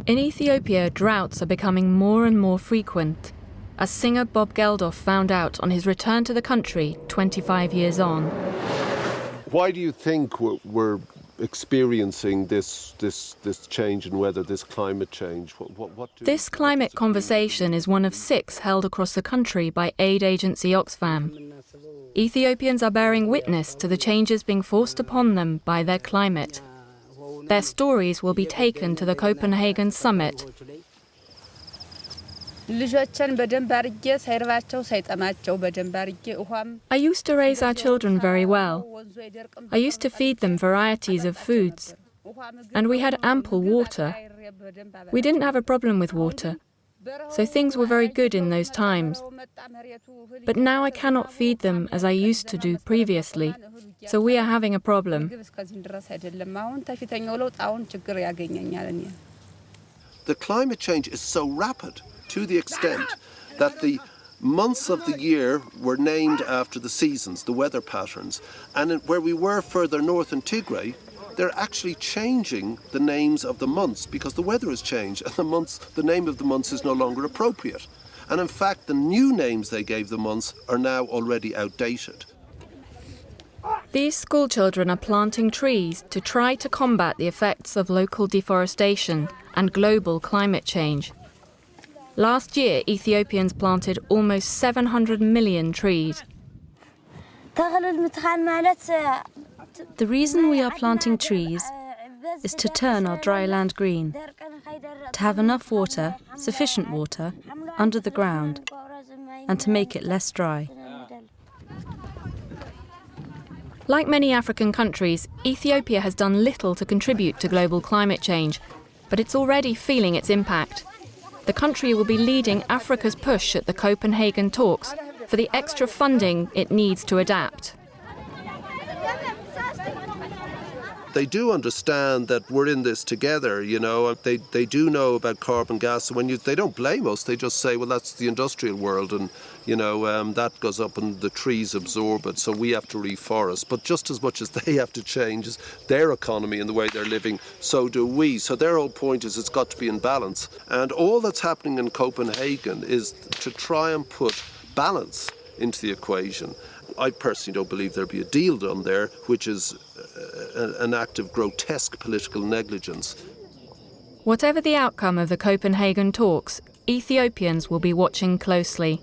In Ethiopia, droughts are becoming more and more frequent, as singer Bob Geldof found out on his return to the country 25 years on. Why do you think we're experiencing this change in weather, this climate change? This climate conversation is one of 6 held across the country by aid agency Oxfam. Ethiopians are bearing witness to the changes being forced upon them by their climate. Their stories will be taken to the Copenhagen summit. I used to raise our children very well. I used to feed them varieties of foods. And we had ample water. We didn't have a problem with water. So things were very good in those times. But now I cannot feed them as I used to do previously. So we are having a problem. The climate change is so rapid to the extent that the months of the year were named after the seasons, the weather patterns. And where we were further north in Tigray, they're actually changing the names of the months because the weather has changed and the name of the months is no longer appropriate. And in fact, the new names they gave the months are now already outdated. These schoolchildren are planting trees to try to combat the effects of local deforestation and global climate change. Last year, Ethiopians planted almost 700 million trees. The reason we are planting trees is to turn our dry land green, to have enough water, sufficient water, under the ground, and to make it less dry. Like many African countries, Ethiopia has done little to contribute to global climate change, but it's already feeling its impact. The country will be leading Africa's push at the Copenhagen talks for the extra funding it needs to adapt. They do understand that we're in this together, you know. They do know about carbon gas. And they don't blame us, they just say, well, that's the industrial world, and you know that goes up and the trees absorb it, so we have to reforest. But just as much as they have to change their economy and the way they're living, so do we. So their whole point is it's got to be in balance. And all that's happening in Copenhagen is to try and put balance into the equation. I personally don't believe there'll be a deal done there, which is an act of grotesque political negligence. Whatever the outcome of the Copenhagen talks, Ethiopians will be watching closely.